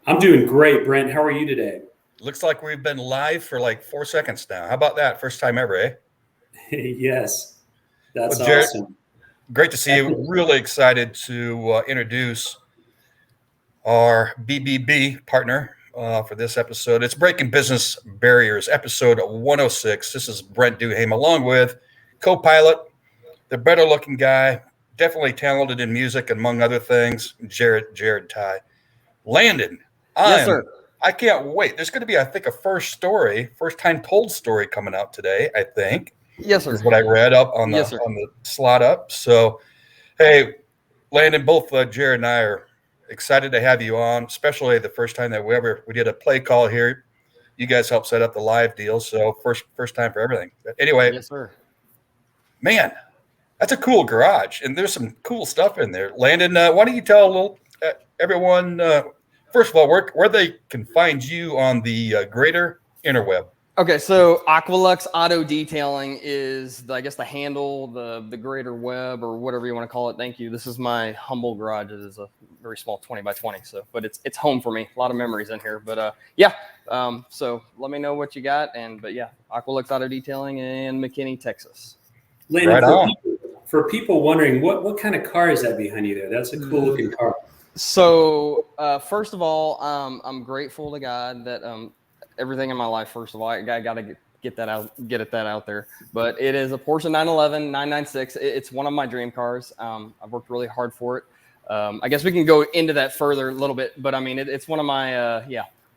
I'm doing great, Brent. How are you today? Looks like we've been live for like 4 seconds now. How about that? First time ever, eh? Yes, Well, that's Jared, awesome. great to see you. Really excited to introduce our BBB partner for this episode. It's Breaking Business Barriers, episode 106. This is Brent Duham, along with co pilot, the better looking guy, definitely talented in music, among other things, Jared Ty. Landon, Yes, sir. I can't wait. There's going to be, I think, a first time told story coming out today. I think Yes, sir. is what I read up on Yes, sir. the slot up. So, hey, Landon, both Jared and I are excited to have you on, especially the first time that we did a play call here. You guys helped set up the live deal, so first time for everything. But anyway, Yes, sir. man, that's a cool garage, and there's some cool stuff in there. Landon, why don't you tell a little everyone first of all where they can find you on the greater interweb? Okay, so Aqualux Auto Detailing is, I guess, the handle, the greater web, or whatever you want to call it. Thank you. This is my humble garage. It is a very small 20 by 20, but it's home for me. A lot of memories in here, but yeah. So let me know what you got, but yeah, Aqualux Auto Detailing in McKinney, Texas. Landon, Right on. for people wondering, what kind of car is that behind you there? That's a cool looking car. So first of all, I'm grateful to God that everything in my life. First of all, I got to get that out there. But it is a Porsche 911 996. It's one of my dream cars. I've worked really hard for it. I guess we can go into that further a little bit, but I mean, it's one of my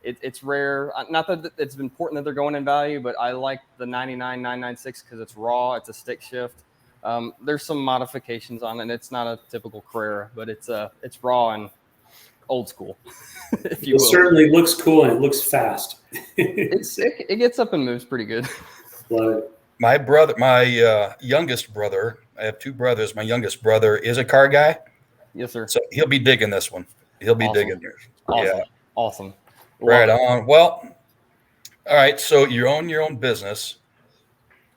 it's rare. Not that it's important that they're going in value, but I like the 99 996 because it's raw. It's a stick shift. There's some modifications on it. And it's not a typical Carrera, but it's raw and old school, if you will. It certainly looks cool and it looks fast. It gets up and moves pretty good. My brother, my youngest brother, I have two brothers. My youngest brother is a car guy. Yes, sir. So he'll be digging this one. He'll be digging yours. Awesome. Yeah. Awesome. Right on. Well, all right. So you own your own business.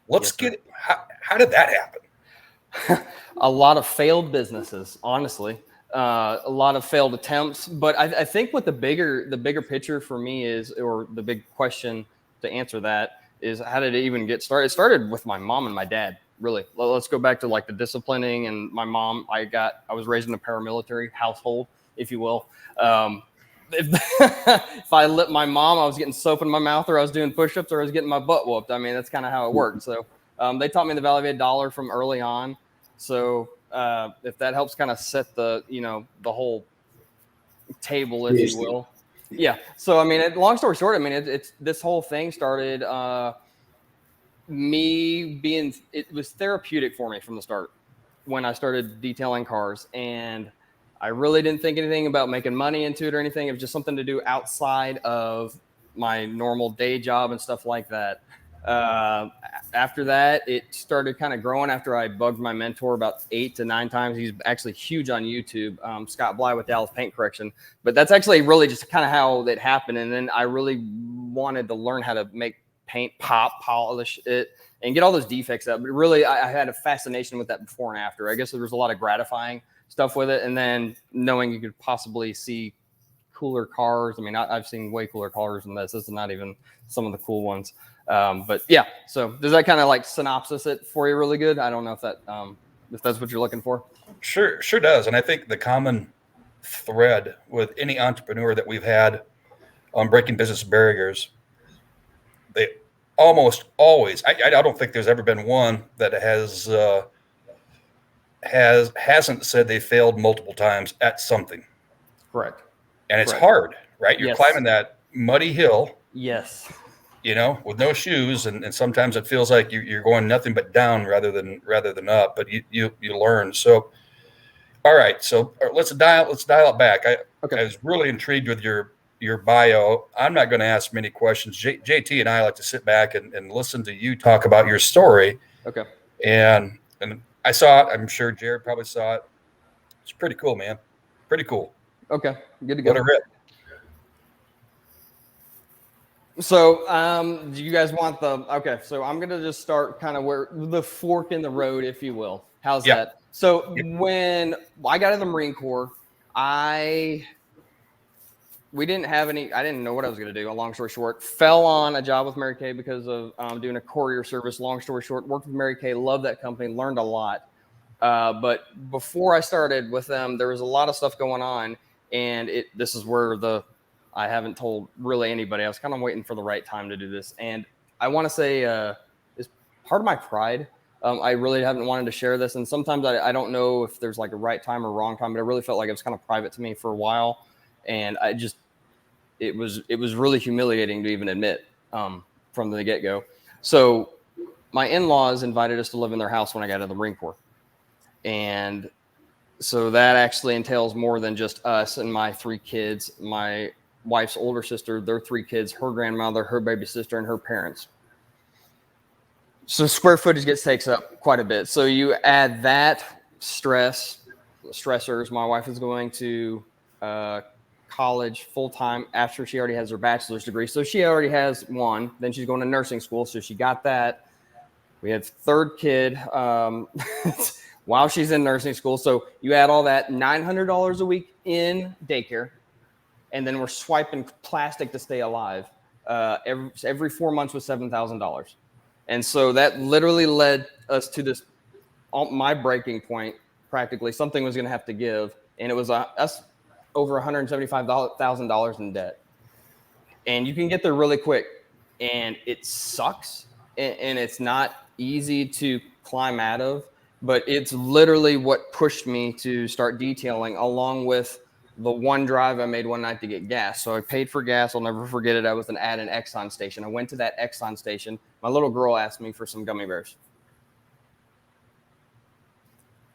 Let's get it. How did that happen? A lot of failed businesses, honestly. A lot of failed attempts, but I think what the bigger picture for me is, or the big question to answer that is, how did it even get started? It started with my mom and my dad. Really, let's go back to like the disciplining. And my mom, I was raised in a paramilitary household, if you will. If I lit my mom, I was getting soap in my mouth, or I was doing push-ups, or I was getting my butt whooped. I mean, that's kind of how it worked. So they taught me the value of a dollar from early on. So if that helps kind of set the whole table, if you will. Yeah. So, I mean, long story short, I mean, it's this whole thing started it was therapeutic for me from the start when I started detailing cars. And I really didn't think anything about making money into it or anything. It was just something to do outside of my normal day job and stuff like that. After that, it started kind of growing after I bugged my mentor about 8 to 9 times. He's actually huge on YouTube, Scott Bly with Dallas Paint Correction. But that's actually really just kind of how that happened. And then I really wanted to learn how to make paint pop, polish it, and get all those defects out. But really, I had a fascination with that before and after. I guess there was a lot of gratifying stuff with it. And then knowing you could possibly see cooler cars. I mean, I've seen way cooler cars than this. This is not even some of the cool ones. But yeah, so does that kind of like synopsis it for you really good? I don't know if that's what you're looking for. Sure does. And I think the common thread with any entrepreneur that we've had on Breaking Business Barriers, they almost always, I don't think there's ever been one that hasn't said they failed multiple times at something. Correct. And it's hard, right? You're climbing that muddy hill. Yes. With no shoes, and sometimes it feels like you're going nothing but down rather than up. But you learn. So, all right. So let's dial it back. I was really intrigued with your bio. I'm not going to ask many questions. JT and I like to sit back and listen to you talk about your story. Okay. And I saw it. I'm sure Jared probably saw it. It's pretty cool, man. Pretty cool. Okay. Good to go. What a rip. So, do you guys want so I'm going to just start kind of where the fork in the road, if you will. How's that? So when I got in the Marine Corps, I we didn't have any. I didn't know what I was going to do. A long story short, fell on a job with Mary Kay because of doing a courier service. Long story short, worked with Mary Kay, loved that company, learned a lot. But before I started with them, there was a lot of stuff going on, and this is where I haven't told really anybody. I was kind of waiting for the right time to do this, and I want to say is part of my pride. I really haven't wanted to share this, and sometimes I don't know if there's like a right time or wrong time, but I really felt like it was kind of private to me for a while, and it was really humiliating to even admit from the get-go. So my in-laws invited us to live in their house when I got out of the Marine Corp. And so that actually entails more than just us and my 3 kids, my wife's older sister, their 3 kids, her grandmother, her baby sister, and her parents. So square footage takes up quite a bit. So you add that stressors. My wife is going to college full-time after she already has her bachelor's degree. So she already has one. Then she's going to nursing school. So she got that. We had 3rd kid while she's in nursing school. So you add all that, $900 a week in daycare. And then we're swiping plastic to stay alive. Every 4 months was $7,000. And so that literally led us to this, my breaking point, practically. Something was going to have to give. And it was us over $175,000 in debt. And you can get there really quick. And it sucks. And it's not easy to climb out of. But it's literally what pushed me to start detailing, along with the one drive I made one night to get gas. So I paid for gas. I'll never forget it. I was at an Exxon station. I went to that Exxon station. My little girl asked me for some gummy bears.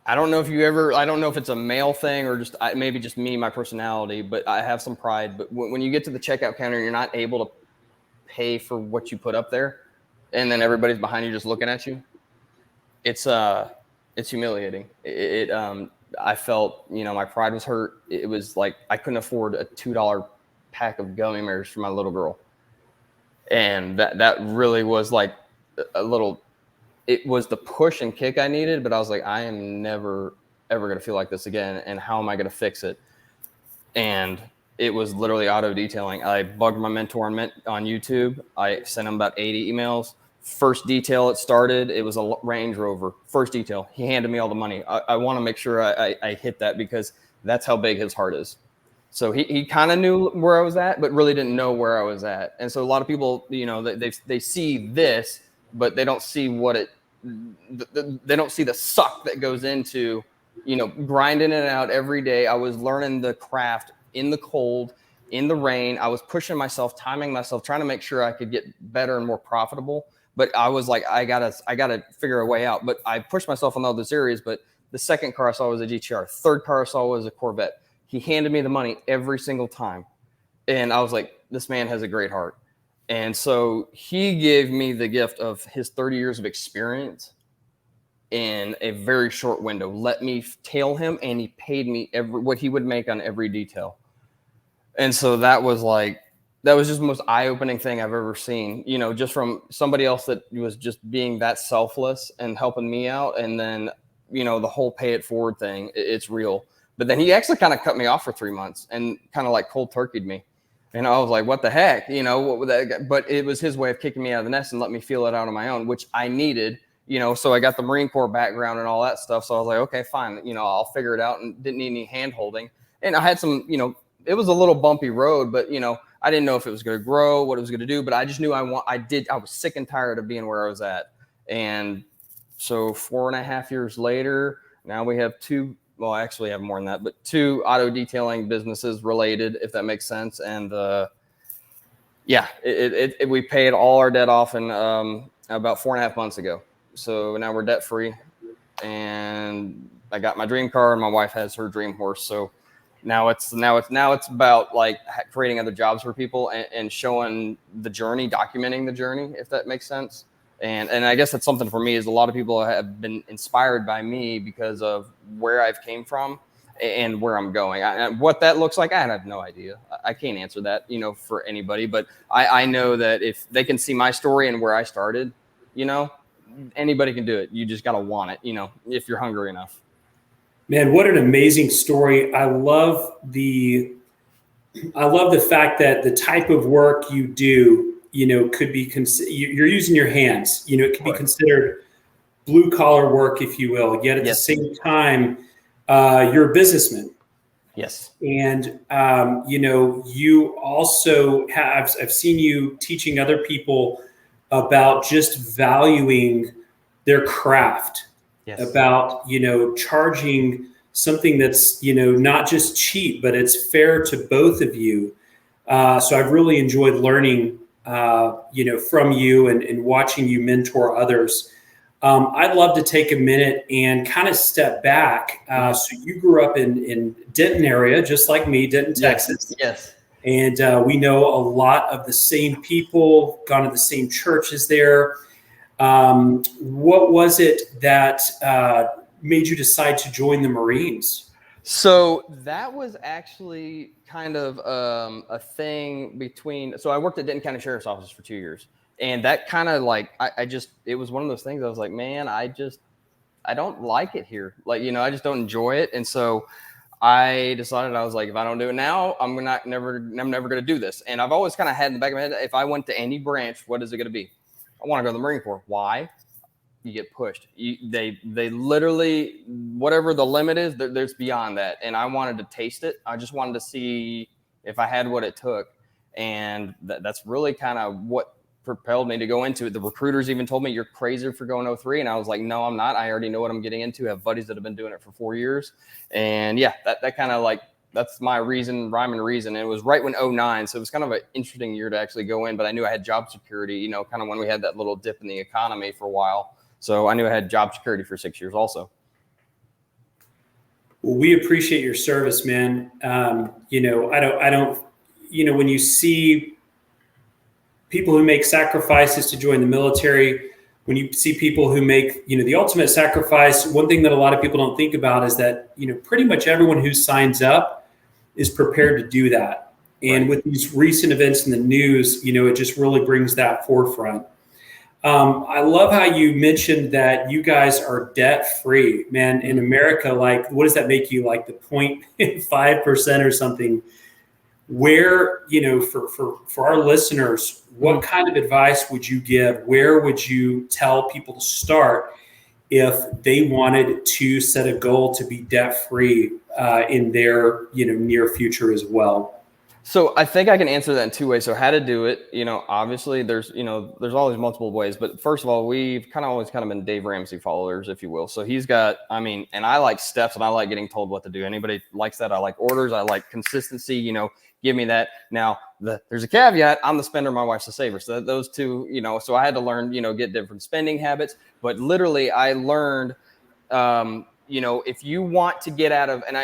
I don't know if it's a male thing or just maybe just me, my personality, but I have some pride. But when you get to the checkout counter and you're not able to pay for what you put up there, and then everybody's behind you just looking at you, it's humiliating. I felt, my pride was hurt. It was like I couldn't afford a $2 pack of gummy bears for my little girl. And that really was like it was the push and kick I needed, but I was like, I am never, ever going to feel like this again. And how am I going to fix it? And it was literally auto detailing. I bugged my mentor on YouTube. I sent him about 80 emails. First detail it started, it was a Range Rover. First detail, he handed me all the money. I want to make sure I hit that because that's how big his heart is. So he kind of knew where I was at, but really didn't know where I was at. And so a lot of people, they see this, but they don't see they don't see the suck that goes into, grinding it out every day. I was learning the craft in the cold, in the rain. I was pushing myself, timing myself, trying to make sure I could get better and more profitable. But I was like, I gotta figure a way out. But I pushed myself in all those areas. But the second car I saw was a GTR. Third car I saw was a Corvette. He handed me the money every single time. And I was like, this man has a great heart. And so he gave me the gift of his 30 years of experience in a very short window. Let me tail him, and he paid me what he would make on every detail. And so that was just the most eye-opening thing I've ever seen, just from somebody else that was just being that selfless and helping me out. And then, the whole pay it forward thing, it's real. But then he actually kind of cut me off for 3 months and kind of like cold turkeyed me. And I was like, what the heck, what would that? But it was his way of kicking me out of the nest and let me feel it out on my own, which I needed, so I got the Marine Corp background and all that stuff. So I was like, okay, fine. I'll figure it out, and didn't need any hand holding. And I had some, it was a little bumpy road, but, I didn't know if it was going to grow, what it was going to do, but I just knew I was sick and tired of being where I was at. And so 4.5 years later, now we have well, I actually have more than that, but 2 auto detailing businesses related, if that makes sense. And we paid all our debt off in about 4.5 months ago. So now we're debt free, and I got my dream car, and my wife has her dream horse. So now it's about like creating other jobs for people and showing the journey, documenting the journey, if that makes sense. And I guess that's something for me, is a lot of people have been inspired by me because of where I've came from and where I'm going. What that looks like, I have no idea. I can't answer that, for anybody. But I know that if they can see my story and where I started, anybody can do it. You just got to want it, if you're hungry enough. Man, what an amazing story. I love the I love the fact that the type of work you do, could be, you're using your hands, it could be Right. considered blue collar work, if you will. Yet at the Yes. same time, you're a businessman. Yes. And, you also have, I've seen you teaching other people about just valuing their craft, Yes. about, charging something that's, not just cheap, but it's fair to both of you. So I've really enjoyed learning, from you and watching you mentor others. I'd love to take a minute and kind of step back. So you grew up in Denton area, just like me, Denton, Texas. Yes. And we know a lot of the same people, gone to the same churches there. What was it that made you decide to join the Marines? So that was actually kind of a thing between. So I worked at Denton County Sheriff's Office for 2 years, and that kind of like it was one of those things. I was like, man, I don't like it here. Like, I just don't enjoy it, and so I decided, I was like, if I don't do it now, I'm never going to do this. And I've always kind of had in the back of my head, if I went to any branch, what is it going to be? I want to go to the Marine Corps. Why? You get pushed. They literally, whatever the limit is, there's beyond that. And I wanted to taste it. I just wanted to see if I had what it took. And that's really kind of what propelled me to go into it. The recruiters even told me, you're crazy for going 03. And I was like, no, I'm not. I already know what I'm getting into. I have buddies that have been doing it for 4 years. And yeah, that kind of like, that's my rhyme and reason. And it was right when 09. So it was kind of an interesting year to actually go in, but I knew I had job security, kind of when we had that little dip in the economy for a while. So I knew I had job security for 6 years also. Well, we appreciate your service, man. I don't, when you see people who make sacrifices to join the military, when you see people who make, the ultimate sacrifice, one thing that a lot of people don't think about is that, pretty much everyone who signs up is prepared to do that. And Right. with these recent events in the news, it just really brings that forefront. I love how you mentioned that you guys are debt free, man. In America, like, what does that make you, like the 0.5% or something? Where, for our listeners, what kind of advice would you give? Where would you tell people to start if they wanted to set a goal to be debt free in their, near future as well? So I think I can answer that in two ways. So how to do it, obviously there's always multiple ways, but first of all, we've always been Dave Ramsey followers, if you will. So he's got, and I like steps and I like getting told what to do. Anybody likes that? I like orders. I like consistency, give me that. Now there's a caveat. I'm the spender. My wife's the saver. So those two, so I had to learn, get different spending habits, but literally I learned, if you want to get out of, and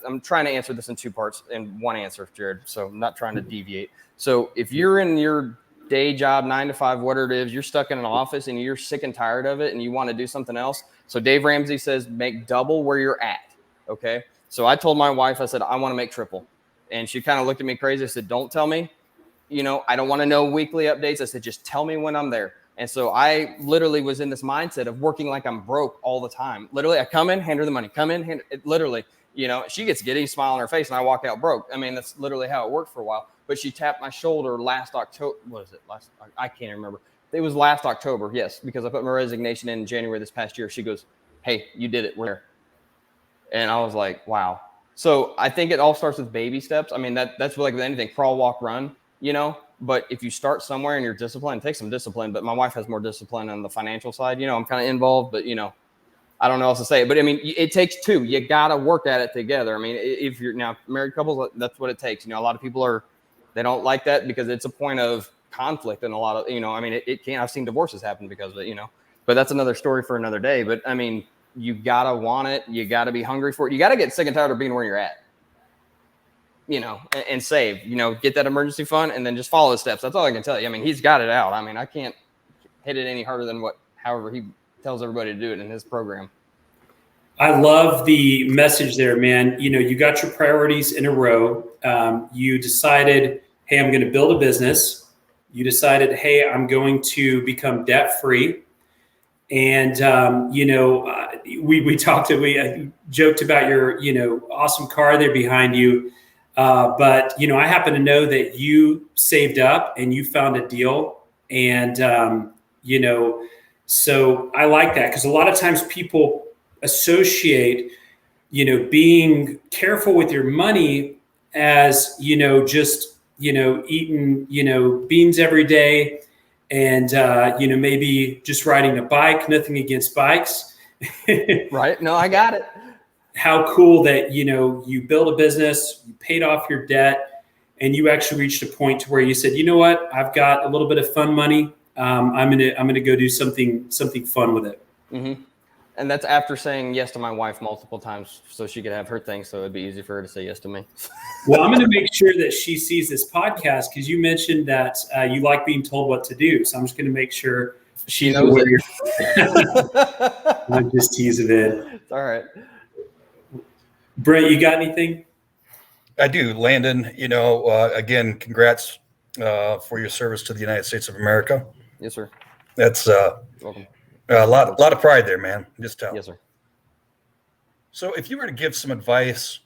I'm trying to answer this in two parts in one answer, Jared. So I'm not trying to deviate. So if you're in your day job, 9 to 5, whatever it is, you're stuck in an office and you're sick and tired of it and you want to do something else. So Dave Ramsey says, make double where you're at. Okay. So I told my wife, I said, I want to make triple. And she kind of looked at me crazy. I said, don't tell me, I don't want to know weekly updates. I said, just tell me when I'm there. And so I literally was in this mindset of working like I'm broke all the time. Literally, I come in, hand her the money, literally, she gets giddy, smile on her face, and I walk out broke. That's literally how it worked for a while. But she tapped my shoulder last October. What is it? I can't remember. It was last October, yes, because I put my resignation in January this past year. She goes, hey, you did it. We're there. And I was like, wow. So I think it all starts with baby steps. That's like with anything, crawl, walk, run, But if you start somewhere and you're disciplined, it takes some discipline. But my wife has more discipline on the financial side. I'm kind of involved, but, I don't know what else to say. But, it takes two. You got to work at it together. If you're now married couples, that's what it takes. A lot of people they don't like that because it's a point of conflict and a lot of, it can't. I've seen divorces happen because of it, But that's another story for another day. But, you got to want it. You got to be hungry for it. You got to get sick and tired of being where you're at. And save, get that emergency fund and then just follow the steps. That's all I can tell you. He's got it out. I can't hit it any harder than however he tells everybody to do it in his program. I love the message there, man. You got your priorities in a row. You decided, hey, I'm going to build a business. You decided, hey, I'm going to become debt free. And, we joked about your, awesome car there behind you. But, I happen to know that you saved up and you found a deal. And, so I like that, because a lot of times people associate, being careful with your money as, just, eating, beans every day, and, maybe just riding a bike. Nothing against bikes. Right. No, I got it. How cool that, you built a business, you paid off your debt, and you actually reached a point to where you said, you know what, I've got a little bit of fun money. I'm gonna go do something fun with it. Mm-hmm. And that's after saying yes to my wife multiple times so she could have her thing, so it'd be easy for her to say yes to me. Well, I'm going to make sure that she sees this podcast, because you mentioned that you like being told what to do. So I'm just going to make sure she knows it. I'm just teasing it. It's all right. Brent, you got anything? I do. Landon, again, congrats for your service to the United States of America. Yes, sir. That's welcome. A lot of pride there, man. Just tell. Yes, sir. So if you were to give some advice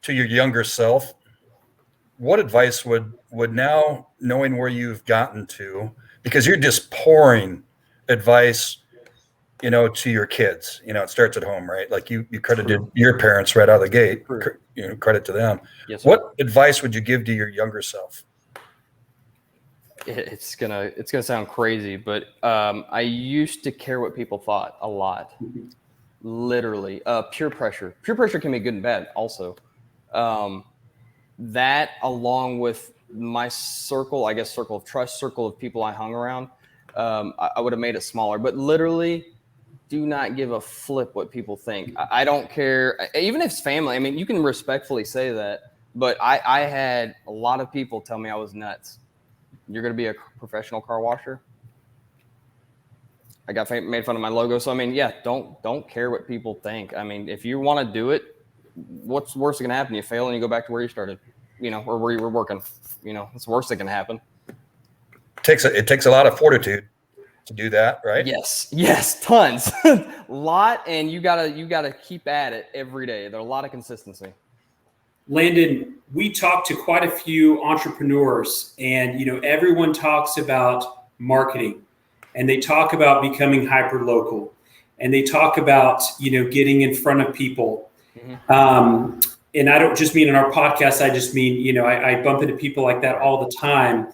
to your younger self, what advice would now, knowing where you've gotten to, because you're just pouring advice, to your kids, it starts at home, right? Like you credited your parents right out of the gate, credit to them. Yes, sir. What advice would you give to your younger self? It's gonna sound crazy, but I used to care what people thought a lot. Literally, peer pressure. Peer pressure can be good and bad also. That, along with my circle of trust, circle of people I hung around, I would have made it smaller. But literally, do not give a flip what people think. I don't care, even if it's family. I mean, you can respectfully say that, but I had a lot of people tell me I was nuts. You're going to be a professional car washer? I got made fun of my logo. So, I mean, yeah, don't care what people think. I mean, if you want to do it, what's worse that can happen? You fail and you go back to where you started, or where you were working. It's the worst that can happen. It takes a lot of fortitude to do that, right? Yes, tons. Lot, and you gotta keep at it every day. There's a lot of consistency. Landon, we talked to quite a few entrepreneurs, and everyone talks about marketing, and they talk about becoming hyper local, and they talk about getting in front of people. Mm-hmm. And I don't just mean in our podcast. I just mean I bump into people like that all the time.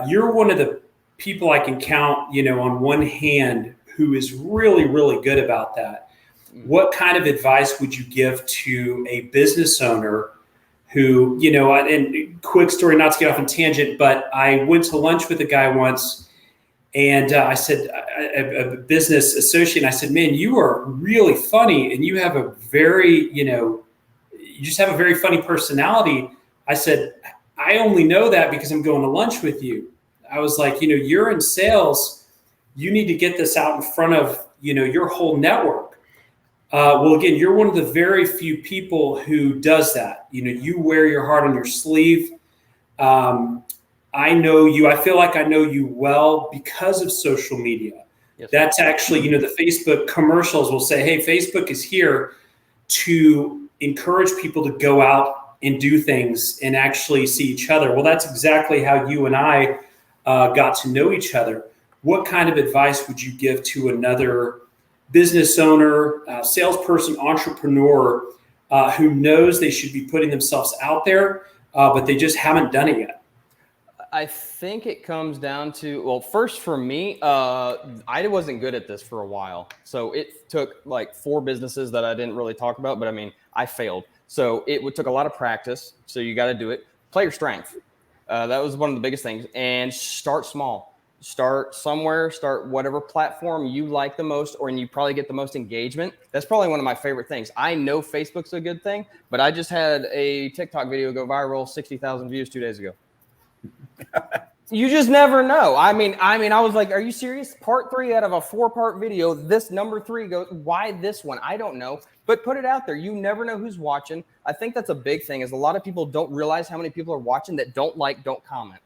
You're one of the people I can count on one hand who is really, really good about that. What kind of advice would you give to a business owner who, and quick story, not to get off on tangent, but I went to lunch with a guy once, and I said, a business associate, I said, man, you are really funny, and you have a very, you just have a very funny personality. I said, I only know that because I'm going to lunch with you. I was like, you're in sales. You need to get this out in front of, your whole network. Well, again, you're one of the very few people who does that. You wear your heart on your sleeve. I know you. I feel like I know you well because of social media. Yes. That's actually, the Facebook commercials will say, hey, Facebook is here to encourage people to go out and do things and actually see each other. Well, that's exactly how you and I got to know each other. What kind of advice would you give to another business owner, salesperson, entrepreneur who knows they should be putting themselves out there, but they just haven't done it yet? I think it comes down to, well, first for me, I wasn't good at this for a while. So it took like 4 businesses that I didn't really talk about, but I mean, I failed. So it took a lot of practice. So you got to do it. Play your strength. That was one of the biggest things. And start small. Start somewhere, start whatever platform you like the most, and you probably get the most engagement. That's probably one of my favorite things. I know Facebook's a good thing, but I just had a TikTok video go viral, 60,000 views 2 days ago. You just never know. I mean, I was like, are you serious? Part 3 out of a 4-part video, this number 3 goes, why this one? I don't know, but put it out there. You never know who's watching. I think that's a big thing, is a lot of people don't realize how many people are watching that don't comment.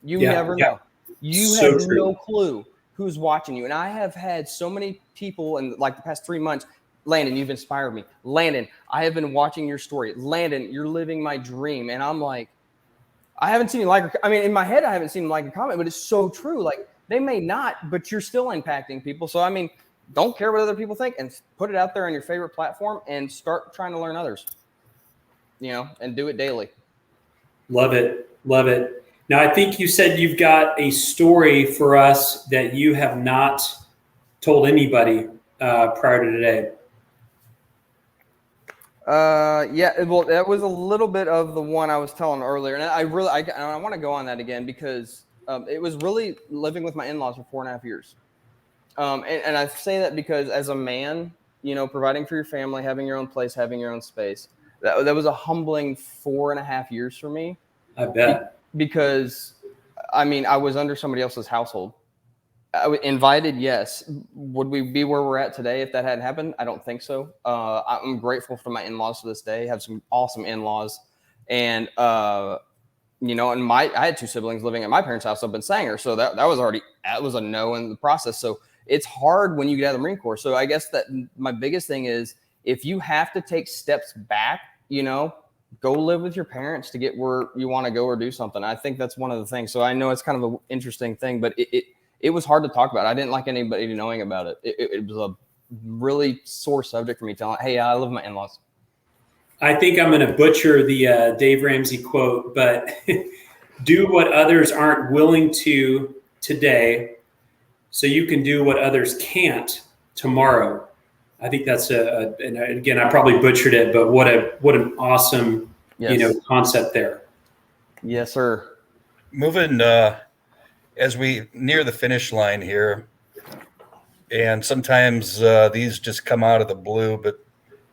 You never know. You have no clue who's watching you. And I have had so many people in like the past 3 months Landon, you've inspired me. Landon, I have been watching your story. Landon, you're living my dream. And I'm like, I haven't seen you like, I mean, in my head, I haven't seen them like a comment, but it's so true. Like, they may not, but you're still impacting people. So, I mean, don't care what other people think and put it out there on your favorite platform and start trying to learn others, and do it daily. Love it. Love it. Now, I think you said you've got a story for us that you have not told anybody prior to today. Yeah, well, that was a little bit of the one I was telling earlier, and I want to go on that again because it was really living with my in-laws for 4.5 years. And I say that because as a man, providing for your family, having your own place, having your own space, that was a humbling 4.5 years for me. I bet. Because, I mean, I was under somebody else's household. I was invited, yes. Would we be where we're at today if that hadn't happened? I don't think so. I'm grateful for my in-laws to this day. I have some awesome in-laws. And, I had 2 siblings living at my parents' house up in Sanger. So that was a no in the process. So it's hard when you get out of the Marine Corps. So I guess that my biggest thing is if you have to take steps back, go live with your parents to get where you want to go or do something. I think that's one of the things. So I know it's kind of an interesting thing, but it was hard to talk about. I didn't like anybody knowing about it. It was a really sore subject for me telling, hey, I live with my in-laws. I think I'm going to butcher the Dave Ramsey quote, but do what others aren't willing to today so you can do what others can't tomorrow. I think that's and again, I probably butchered it, but what an awesome, concept there. Yes, sir. Moving as we near the finish line here, and sometimes these just come out of the blue, but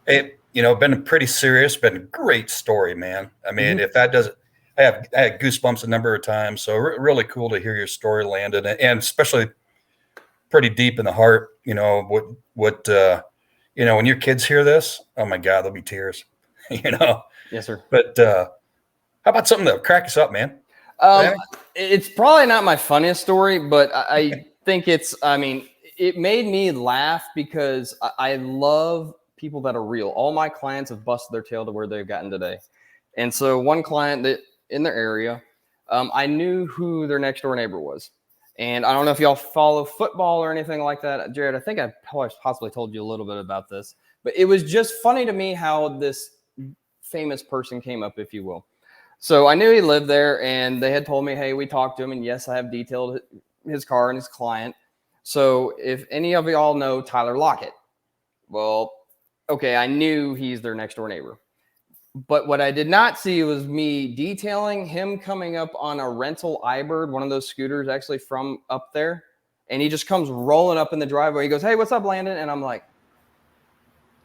it, been pretty serious, been a great story, man. I mean, if that doesn't, I had goosebumps a number of times. So really cool to hear your story, Landon, and especially pretty deep in the heart. What when your kids hear this, oh my God, there'll be tears. Yes, sir. But how about something that'll crack us up, man? It's probably not my funniest story, but I think it made me laugh because I love people that are real. All my clients have busted their tail to where they've gotten today. And so one client that in their area, I knew who their next door neighbor was. And I don't know if y'all follow football or anything like that. Jared, I think I possibly told you a little bit about this, but it was just funny to me how this famous person came up, if you will. So I knew he lived there, and they had told me, hey, we talked to him, and yes, I have detailed his car and his client. So if any of y'all know Tyler Lockett, well, okay, I knew he's their next door neighbor. But what I did not see was me detailing him coming up on a rental iBird, one of those scooters actually from up there. And he just comes rolling up in the driveway. He goes, hey, what's up, Landon? And I'm like,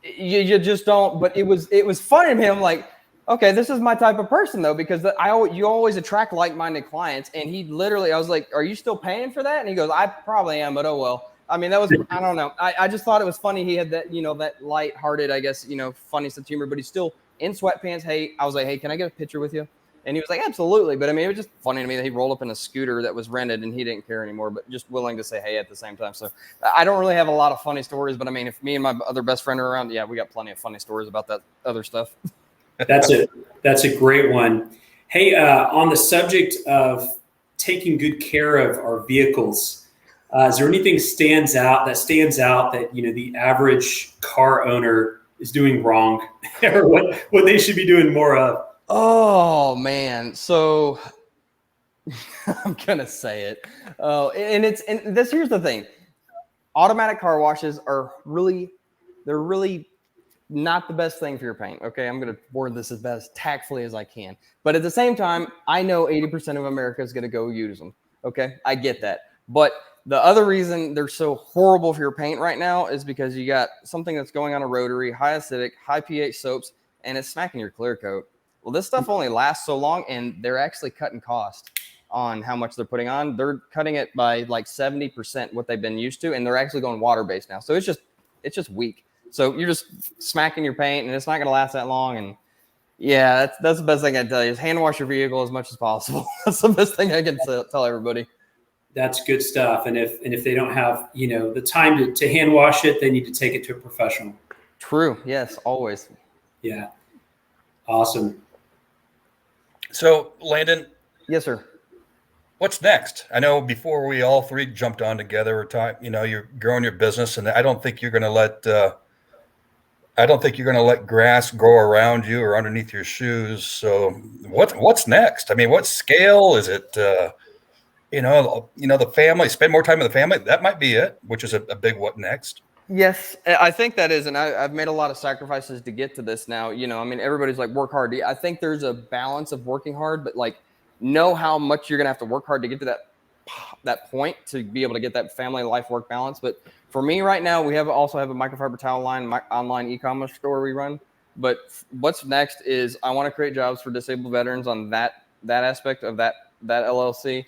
you just don't. But it was funny to me. I'm like, okay, this is my type of person, though, because you always attract like-minded clients. And he literally, I was like, are you still paying for that? And he goes, I probably am, but oh, well. I mean, that was, I don't know. I just thought it was funny. He had that, that lighthearted, I guess, funny sense of humor, but he's still in sweatpants. Hey, I was like, hey, can I get a picture with you? And he was like, absolutely. But I mean, it was just funny to me that he rolled up in a scooter that was rented and he didn't care anymore, but just willing to say hey at the same time. So I don't really have a lot of funny stories, but I mean, if me and my other best friend are around, yeah, we got plenty of funny stories about that other stuff. That's a great one. Hey, on the subject of taking good care of our vehicles, is there anything stands out that the average car owner is doing wrong, or what they should be doing more of? Oh man, so I'm gonna say it. Oh, and here's the thing: automatic car washes are really not the best thing for your paint. Okay, I'm gonna word this as tactfully as I can, but at the same time, I know 80% of America is gonna go use them. Okay, I get that, but the other reason they're so horrible for your paint right now is because you got something that's going on a rotary, high acidic, high pH soaps, and it's smacking your clear coat. Well, this stuff only lasts so long, and they're actually cutting cost on how much they're putting on. They're cutting it by like 70% what they've been used to, and they're actually going water-based now. So it's just weak. So you're just smacking your paint, and it's not going to last that long. And yeah, that's the best thing I can tell you is hand wash your vehicle as much as possible. That's the best thing I can tell everybody. That's good stuff. And if they don't have, the time to hand wash it, they need to take it to a professional. True. Yes, always. Yeah. Awesome. So, Landon, Yes, sir. what's next? I know before we all three jumped on together, you're growing your business, and I don't think you're going to let grass grow around you or underneath your shoes. So, what's next? I mean, what scale is it? The family, spend more time with the family. That might be it, which is a big what next. Yes, I think that is, and I've made a lot of sacrifices to get to this now. I mean, everybody's like, work hard. I think there's a balance of working hard, but like, know how much you're gonna have to work hard to get to that point to be able to get that family life work balance. But for me right now, we also have a microfiber towel line, online e-commerce store we run. But what's next is I want to create jobs for disabled veterans on that aspect of that LLC.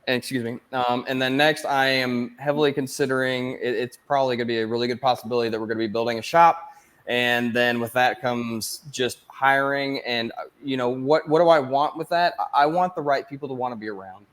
Excuse me. And then next, I am heavily considering it's probably going to be a really good possibility that we're going to be building a shop. And then with that comes just hiring. And, what do I want with that? I want the right people to want to be around.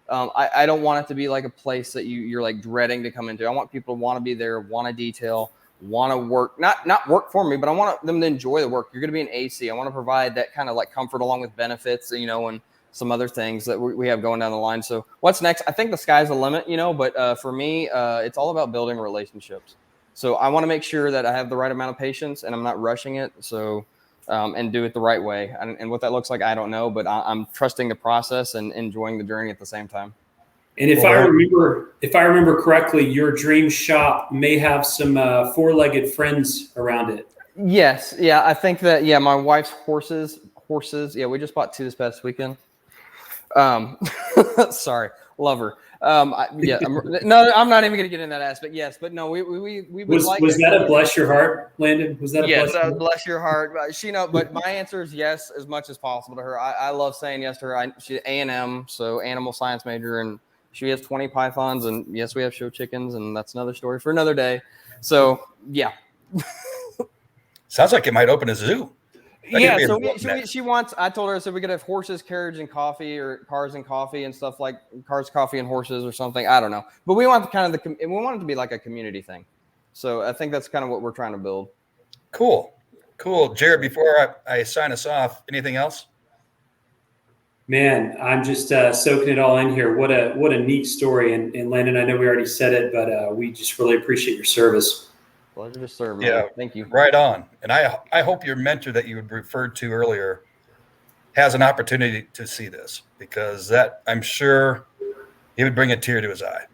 I don't want it to be like a place that you're like dreading to come into. I want people to want to be there, want to detail, want to work, not work for me, but I want them to enjoy the work. You're going to be an AC. I want to provide that kind of like comfort along with benefits, and some other things that we have going down the line. So what's next? I think the sky's the limit, but for me, it's all about building relationships. So I want to make sure that I have the right amount of patience and I'm not rushing it. So, and do it the right way. And what that looks like, I don't know, but I'm trusting the process and enjoying the journey at the same time. And if I remember correctly, your dream shop may have some four-legged friends around it. Yes. Yeah. I think that, my wife's horses. Yeah. We just bought 2 this past weekend. Sorry, love her. I'm not even going to get in that aspect. Yes, but no, we would was that a bless your heart, Landon? Was that a bless your heart? But my answer is yes, as much as possible to her. I love saying yes to her. She's A&M, so animal science major, and she has 20 pythons, and yes, we have show chickens, and that's another story for another day. So yeah. Sounds like it might open a zoo. She wants. I told her, I said we could have horses, carriage, and coffee, or cars and coffee and stuff like cars, coffee, and horses, or something. I don't know, but we want we want it to be like a community thing. So I think that's kind of what we're trying to build. Cool. Jared, before I sign us off, anything else? Man, I'm just soaking it all in here. What a neat story. And Landon, I know we already said it, but we just really appreciate your service. Pleasure to serve, man. Yeah, thank you. Right on. And I hope your mentor that you had referred to earlier has an opportunity to see this, because I'm sure he would bring a tear to his eye.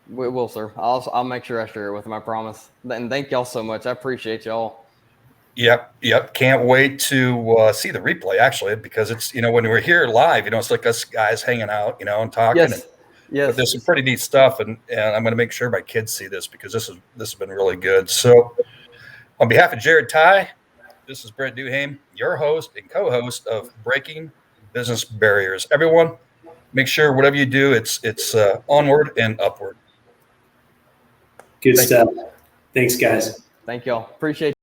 We will, sir. I'll make sure I share it with him. I promise. And thank y'all so much. I appreciate y'all. Yep. Can't wait to see the replay, actually, because it's when we're here live, it's like us guys hanging out, and talking. Yes. Yes. But there's some pretty neat stuff, and I'm going to make sure my kids see this, because this has been really good. So, on behalf of Jared Ty, this is Brent Duhame, your host and co-host of Breaking Business Barriers. Everyone, make sure whatever you do, it's onward and upward. Good stuff. Thanks, guys. Thank y'all. Appreciate you.